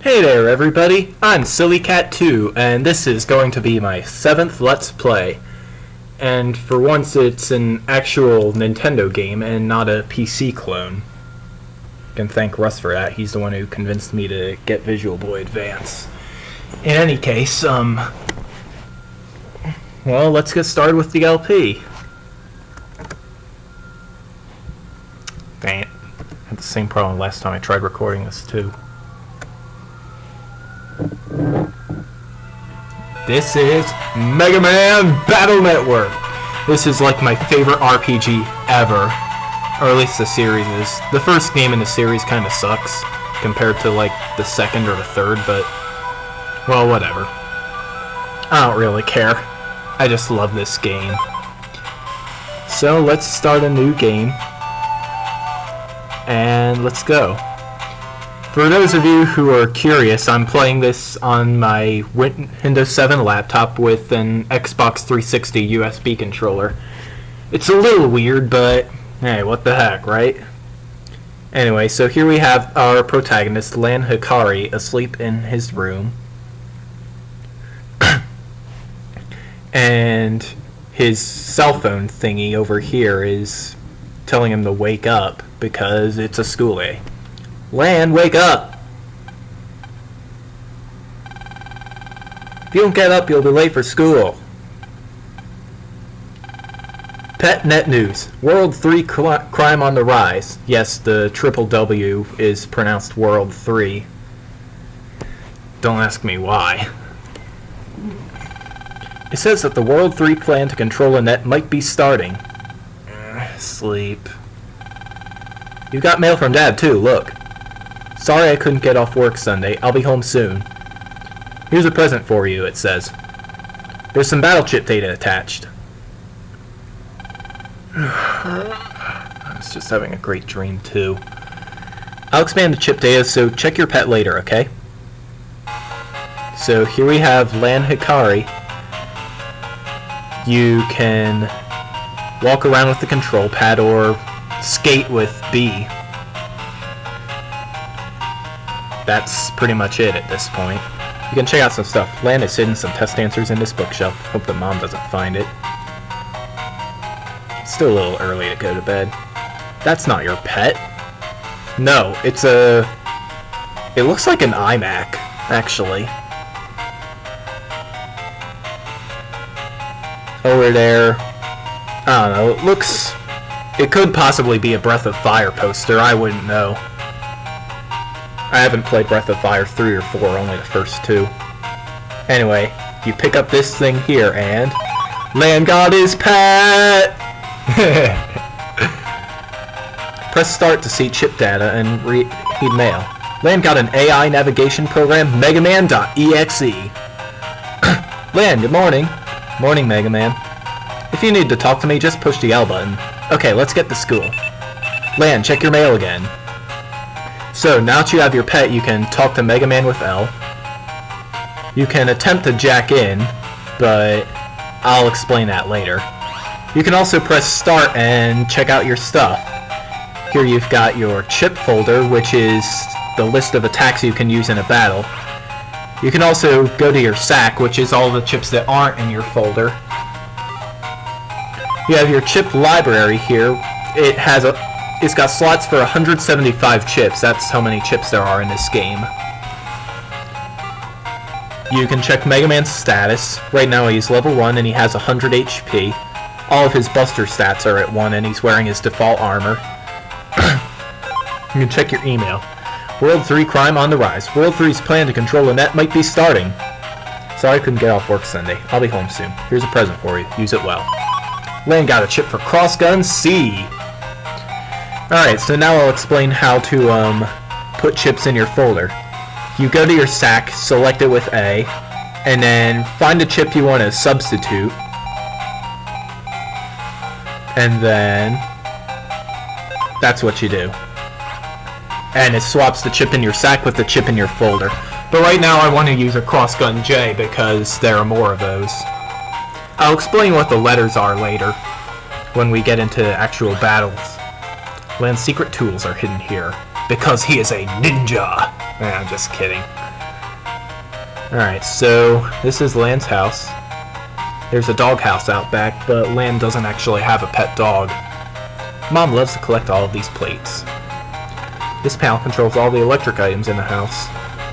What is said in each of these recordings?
Hey there everybody, I'm Silleycat2 and this is going to be my 7th Let's Play. And for once it's an actual Nintendo game and not a PC clone. I can thank Russ for that, he's the one who convinced me to get Visual Boy Advance. In any case, well, let's get started with the LP. Dang it, I had the same problem last time I tried recording this too. This is Mega Man Battle Network. This is like my favorite RPG ever, or at least the series is. The first game in the series kind of sucks compared to like the second or the third, but well, whatever. I don't really care. I just love this game. So let's start a new game and let's go. For those of you who are curious, I'm playing this on my Windows 7 laptop with an Xbox 360 USB controller. It's a little weird, but hey, what the heck, right? Anyway, so here we have our protagonist, Lan Hikari, asleep in his room. And his cell phone thingy over here is telling him to wake up because it's a school day. Lan, wake up! If you don't get up, you'll be late for school. Pet Net News. World 3 crime on the rise. Yes, the triple W is pronounced World 3. Don't ask me why. It says that the World 3 plan to control a net might be starting. Sleep. You got mail from Dad, too, look. Sorry I couldn't get off work Sunday. I'll be home soon. Here's a present for you, it says. There's some battle chip data attached. I was just having a great dream, too. I'll expand the chip data, so check your pet later, okay? So here we have Lan Hikari. You can walk around with the control pad or skate with B. That's pretty much it at this point. You can check out some stuff. Lan has hidden some test answers in this bookshelf. Hope the mom doesn't find it. It's still a little early to go to bed. That's not your pet. No, it's a... It looks like an iMac, actually. Over there... I don't know, it looks... It could possibly be a Breath of Fire poster, I wouldn't know. I haven't played Breath of Fire 3 or 4, only the first 2. Anyway, you pick up this thing here and... Lan got his pet! Press start to see chip data and read mail. Lan got an AI navigation program, MMBN.exe. Lan, good morning. Morning, Mega Man. If you need to talk to me, just push the L button. Okay, let's get to school. Lan, check your mail again. So, now that you have your pet, you can talk to Mega Man with L. You can attempt to jack in, but I'll explain that later. You can also press start and check out your stuff. Here you've got your chip folder, which is the list of attacks you can use in a battle. You can also go to your sack, which is all the chips that aren't in your folder. You have your chip library here. It's got slots for 175 chips. That's how many chips there are in this game. You can check Mega Man's status. Right now he's level 1 and he has 100 HP. All of his buster stats are at 1 and he's wearing his default armor. You can check your email. World 3 crime on the rise. World 3's plan to control the net might be starting. Sorry I couldn't get off work Sunday. I'll be home soon. Here's a present for you. Use it well. Lan got a chip for Crossgun C. Alright, so now I'll explain how to put chips in your folder. You go to your sack, select it with A, and then find a chip you want to substitute. And then that's what you do. And it swaps the chip in your sack with the chip in your folder. But right now I want to use a Crossgun J because there are more of those. I'll explain what the letters are later, when we get into actual battles. Lan's secret tools are hidden here, because he is a ninja! I'm just kidding. Alright, so this is Lan's house. There's a dog house out back, but Lan doesn't actually have a pet dog. Mom loves to collect all of these plates. This panel controls all the electric items in the house.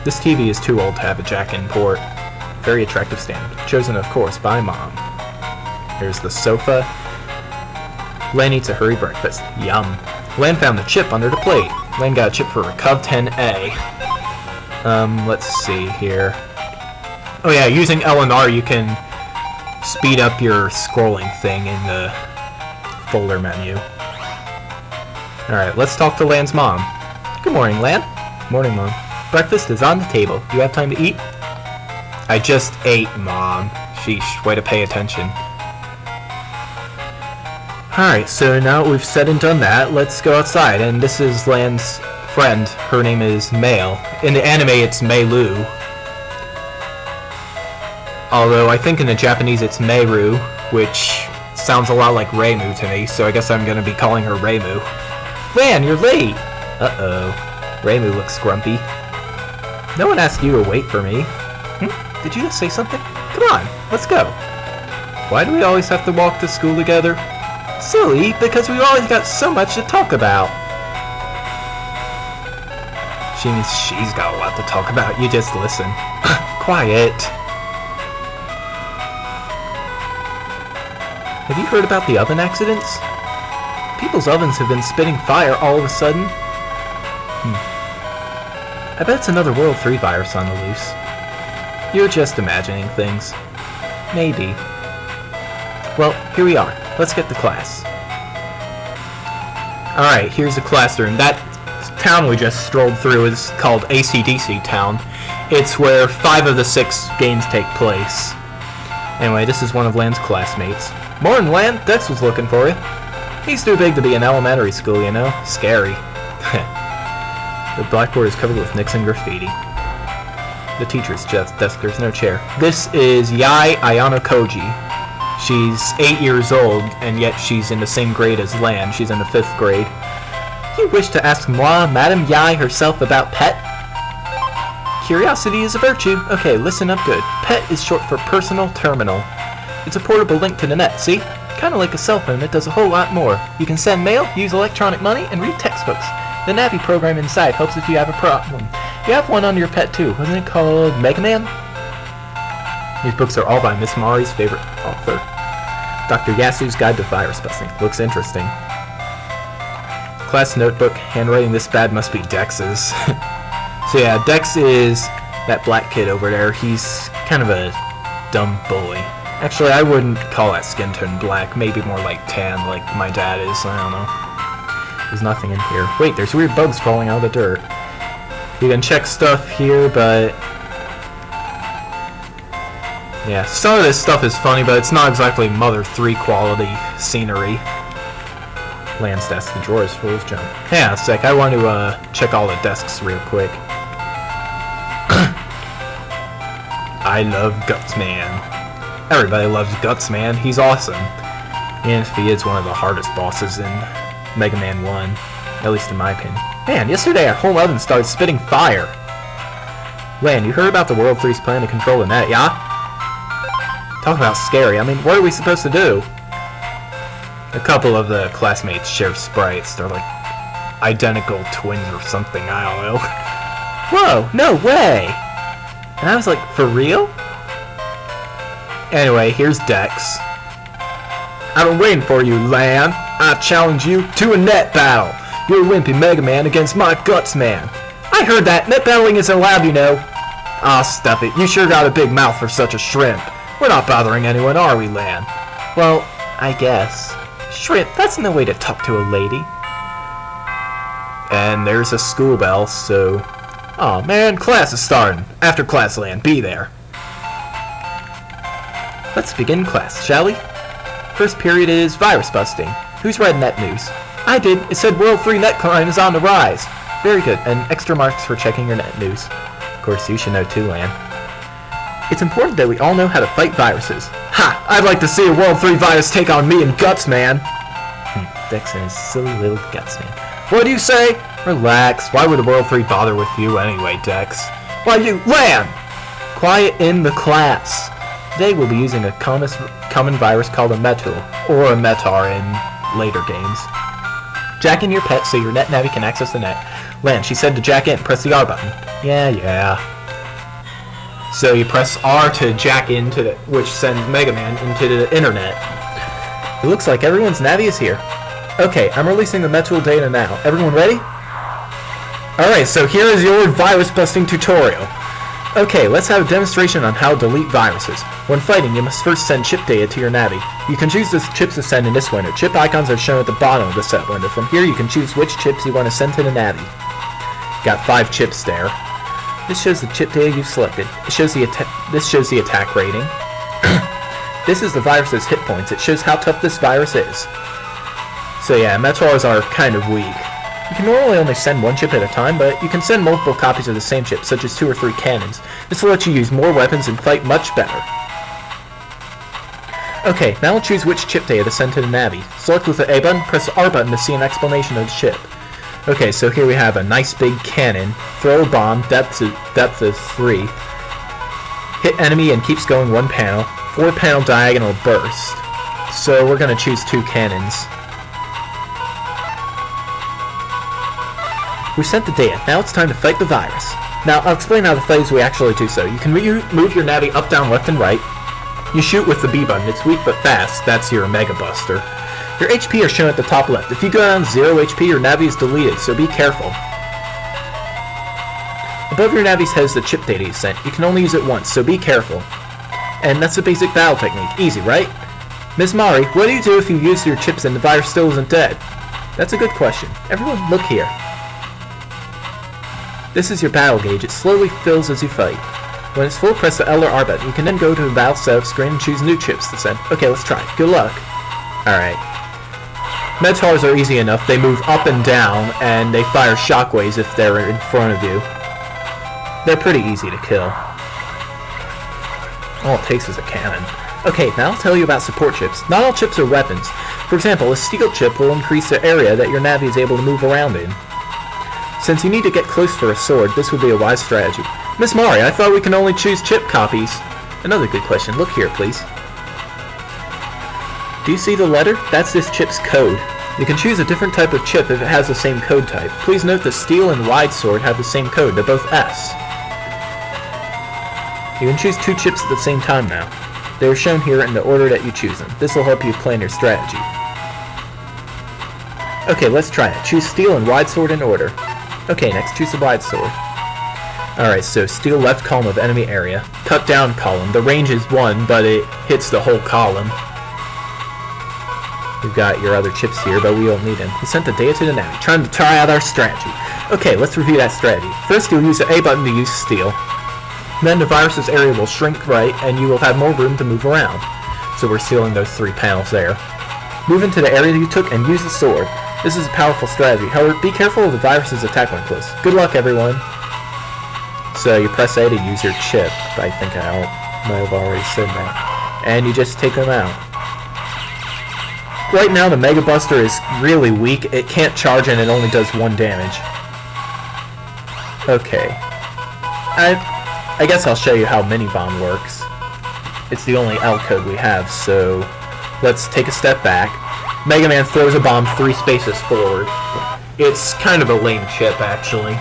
This TV is too old to have a jack-in port. Very attractive stand, chosen of course by Mom. There's the sofa. Lan eats a hurry breakfast. Yum. Lan found the chip under the plate. Lan got a chip for Cov10A. Let's see here. Oh yeah, using L and R you can speed up your scrolling thing in the folder menu. Alright, let's talk to Lan's mom. Good morning, Lan. Morning, Mom. Breakfast is on the table. Do you have time to eat? I just ate, Mom. Sheesh, way to pay attention. Alright, so now that we've said and done that, let's go outside. And this is Lan's friend. Her name is Mail. In the anime, it's Meilu. Although I think in the Japanese it's Meiru, which sounds a lot like Reimu to me, so I guess I'm gonna be calling her Reimu. Lan, you're late! Uh-oh. Reimu looks grumpy. No one asked you to wait for me. Did you just say something? Come on, let's go. Why do we always have to walk to school together? Silly, because we've always got so much to talk about. She means she's got a lot to talk about, you just listen. Quiet. Have you heard about the oven accidents? People's ovens have been spitting fire all of a sudden. I bet it's another World 3 virus on the loose. You're just imagining things. Maybe. Well, here we are. Let's get to class. Alright, here's the classroom. That town we just strolled through is called AC/DC Town. It's where 5 of the 6 games take place. Anyway, this is one of Lan's classmates. Morning, Lan. Dex was looking for you. He's too big to be in elementary school, you know? Scary. The blackboard is covered with nicks and graffiti. The teacher's desk, there's no chair. This is Yai Ayano Koji. She's 8 years old, and yet she's in the same grade as Lan. She's in the 5th grade. You wish to ask moi, Madame Yai herself, about pet? Curiosity is a virtue. Okay, listen up good. PET is short for Personal Terminal. It's a portable link to the net, see? Kinda like a cell phone, it does a whole lot more. You can send mail, use electronic money, and read textbooks. The Navi program inside helps if you have a problem. You have one on your pet too, wasn't it called Mega Man? These books are all by Miss Mari's favorite author, Dr. Yasu's Guide to Virus Busting. Looks interesting. Class notebook, handwriting this bad must be Dex's. So yeah, Dex is that black kid over there. He's kind of a dumb bully. Actually, I wouldn't call that skin tone black. Maybe more like tan, like my dad is. I don't know. There's nothing in here. Wait, there's weird bugs crawling out of the dirt. You can check stuff here, but yeah, some of this stuff is funny, but it's not exactly Mother 3 quality scenery. Lan's desk, the drawer is full of junk. Hang on a sec, I want to check all the desks real quick. I love Guts Man. Everybody loves Guts Man. He's awesome. And if he is one of the hardest bosses in Mega Man 1, at least in my opinion. Man, yesterday our whole oven started spitting fire. Lan, you heard about the World 3's plan to control the net, yeah? Talk about scary. I mean, what are we supposed to do? A couple of the classmates share sprites. They're like identical twins or something, I don't know. Whoa, no way! And I was like, for real? Anyway, here's Dex. I've been waiting for you, Lan. I challenge you to a net battle. You're Wimpy Mega Man against my Guts Man. I heard that. Net battling isn't allowed, you know. Aw, stuff it. You sure got a big mouth for such a shrimp. We're not bothering anyone, are we, Lan? Well, I guess. Shrimp, that's no way to talk to a lady. And there's a school bell, so... Aw, man, class is starting. After class, Lan, be there. Let's begin class, shall we? First period is virus busting. Who's read net news? I did. It said World 3 net crime is on the rise. Very good, and extra marks for checking your net news. Of course, you should know too, Lan. It's important that we all know how to fight viruses. Ha! I'd like to see a World 3 virus take on me and Guts Man. Dex and his silly little Guts Man. What do you say? Relax. Why would the World 3 bother with you anyway, Dex? Why, you... Lan! Quiet in the class. Today we'll be using a common virus called a metal, or a metar in later games. Jack in your pet so your NetNavi can access the net. Lan, she said to jack in, press the R button. Yeah. So you press R to jack into which sends Mega Man into the internet. It looks like everyone's Navi is here. Okay, I'm releasing the metal data now. Everyone ready? Alright, so here is your virus busting tutorial. Okay, let's have a demonstration on how to delete viruses. When fighting, you must first send chip data to your Navi. You can choose the chips to send in this window. Chip icons are shown at the bottom of the set window. From here, you can choose which chips you want to send to the Navi. Got 5 chips there. This shows the chip data you've selected. This shows the attack rating. This is the virus's hit points. It shows how tough this virus is. So yeah, Metars are kind of weak. You can normally only send one chip at a time, but you can send multiple copies of the same chip, such as 2 or 3 cannons. This will let you use more weapons and fight much better. Okay, now we'll choose which chip data to send to the Navi. Select with the A button, press the R button to see an explanation of the chip. Okay, so here we have a nice big cannon, throw a bomb, depth of 3, hit enemy and keeps going 1 panel, 4 panel diagonal burst. So we're going to choose 2 cannons. We sent the data. Now it's time to fight the virus. Now, I'll explain how the fight is we actually do so. You can move your Navi up, down, left, and right. You shoot with the B button. It's weak but fast. That's your Mega Buster. Your HP are shown at the top left. If you go down 0 HP, your Navi is deleted, so be careful. Above your Navi's head is the chip data you sent. You can only use it once, so be careful. And that's the basic battle technique. Easy, right? Ms. Mari, what do you do if you use your chips and the virus still isn't dead? That's a good question. Everyone, look here. This is your battle gauge. It slowly fills as you fight. When it's full, press the L or R button. You can then go to the battle setup screen and choose new chips to send. Okay, let's try. Good luck. Alright. Metars are easy enough. They move up and down, and they fire shockwaves if they're in front of you. They're pretty easy to kill. All it takes is a cannon. Okay, now I'll tell you about support chips. Not all chips are weapons. For example, a steel chip will increase the area that your Navi is able to move around in. Since you need to get close for a sword, this would be a wise strategy. Miss Mari, I thought we can only choose chip copies. Another good question. Look here, please. Do you see the letter? That's this chip's code. You can choose a different type of chip if it has the same code type. Please note the steel and wide sword have the same code. They're both S. You can choose 2 chips at the same time now. They are shown here in the order that you choose them. This will help you plan your strategy. Okay, let's try it. Choose steel and wide sword in order. Okay, next choose the wide sword. Alright, so steel left column of enemy area. Cut down column. The range is 1, but it hits the whole column. We've got your other chips here, but we don't need them. We sent the data to the Navi, trying to try out our strategy. Okay, let's review that strategy. First, you'll use the A button to use steel. Then the virus's area will shrink right, and you will have more room to move around. So we're sealing those 3 panels there. Move into the area that you took and use the sword. This is a powerful strategy. However, be careful of the virus's attack when close. Good luck, everyone. So you press A to use your chip. I think I might have already said that. And you just take them out. Right now, the Mega Buster is really weak. It can't charge and it only does 1 damage. Okay. I guess I'll show you how Mini Bomb works. It's the only L code we have, so let's take a step back. Mega Man throws a bomb 3 spaces forward. It's kind of a lame chip, actually.